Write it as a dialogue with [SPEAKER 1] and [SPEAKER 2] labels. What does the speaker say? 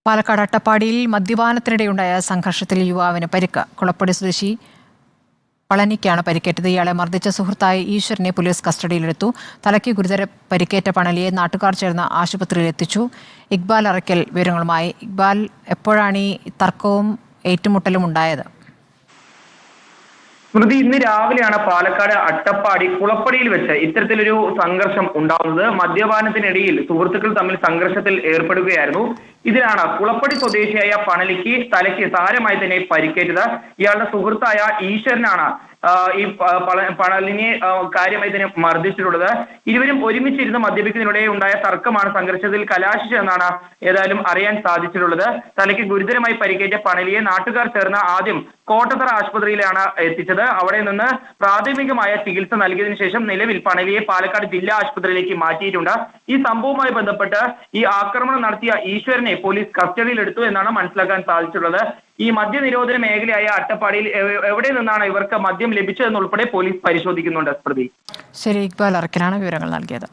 [SPEAKER 1] പാലക്കാട് അട്ടപ്പാടിയിൽ മദ്യപാനത്തിനിടെയുണ്ടായ സംഘർഷത്തിൽ യുവാവിന് പരിക്ക്. കുളപ്പടി സ്വദേശി പളനിക്കാണ് പരിക്കേറ്റത്. ഇയാളെ മർദ്ദിച്ച സുഹൃത്തായ ഈശ്വരനെ പോലീസ് കസ്റ്റഡിയിലെടുത്തു. തലയ്ക്ക് ഗുരുതര പരിക്കേറ്റ പണലിയെ നാട്ടുകാർ ചേർന്ന് ആശുപത്രിയിൽ എത്തിച്ചു. ഇക്ബാൽ അറയ്ക്കൽ വിവരങ്ങളുമായി. ഇക്ബാൽ, എപ്പോഴാണ് ഈ തർക്കവും ഏറ്റുമുട്ടലും ഉണ്ടായത്?
[SPEAKER 2] സ്മൃതി, ഇന്ന് രാവിലെയാണ് പാലക്കാട് അട്ടപ്പാടി കുളപ്പടിയിൽ വെച്ച് ഇത്തരത്തിലൊരു സംഘർഷം ഉണ്ടാവുന്നത്. മദ്യപാനത്തിനിടയിൽ സുഹൃത്തുക്കൾ തമ്മിൽ സംഘർഷത്തിൽ ഏർപ്പെടുകയായിരുന്നു. ഇതിലാണ് കുളപ്പടി സ്വദേശിയായ പണലിക്ക് തലയ്ക്ക് സാരമായി തന്നെ പരിക്കേറ്റത്. ഇയാളുടെ സുഹൃത്തായ ഈശ്വരനാണ് ഈ പണലിനെ കാര്യമായി തന്നെ മർദ്ദിച്ചിട്ടുള്ളത്. ഇരുവരും ഒരുമിച്ചിരുന്ന് മദ്യപിക്കുന്നതിനിടെ ഉണ്ടായ തർക്കമാണ് സംഘർഷത്തിൽ കലാശിച്ചതെന്നാണ് ഏതായാലും അറിയാൻ സാധിച്ചിട്ടുള്ളത്. തലയ്ക്ക് ഗുരുതരമായി പരിക്കേറ്റ പണലിയെ നാട്ടുകാർ ചേർന്ന് ആദ്യം കോട്ടത്തറ ആശുപത്രിയിലാണ് എത്തിച്ചത്. അവിടെ നിന്ന് പ്രാഥമികമായ ചികിത്സ നൽകിയതിനു ശേഷം നിലവിൽ പണലിയെ പാലക്കാട് ജില്ലാ ആശുപത്രിയിലേക്ക് മാറ്റിയിട്ടുണ്ട്. ഈ സംഭവവുമായി ബന്ധപ്പെട്ട് ഈ ആക്രമണം നടത്തിയ ഈശ്വരനെ പോലീസ് കസ്റ്റഡിയിലെടുത്തു എന്നാണ് മനസ്സിലാക്കാൻ സാധിച്ചിട്ടുള്ളത്. ഈ മദ്യനിരോധന മേഖലയായ അട്ടപ്പാടിയിൽ എവിടെ നിന്നാണ് ഇവർക്ക് മദ്യം ലഭിച്ചതെന്നുൾപ്പെടെ പോലീസ് പരിശോധിക്കുന്നുണ്ട്. സ്മൃതി,
[SPEAKER 1] ശരി, ഇക്ബാൽ അറയ്ക്കലാണ് വിവരങ്ങൾ നൽകിയത്.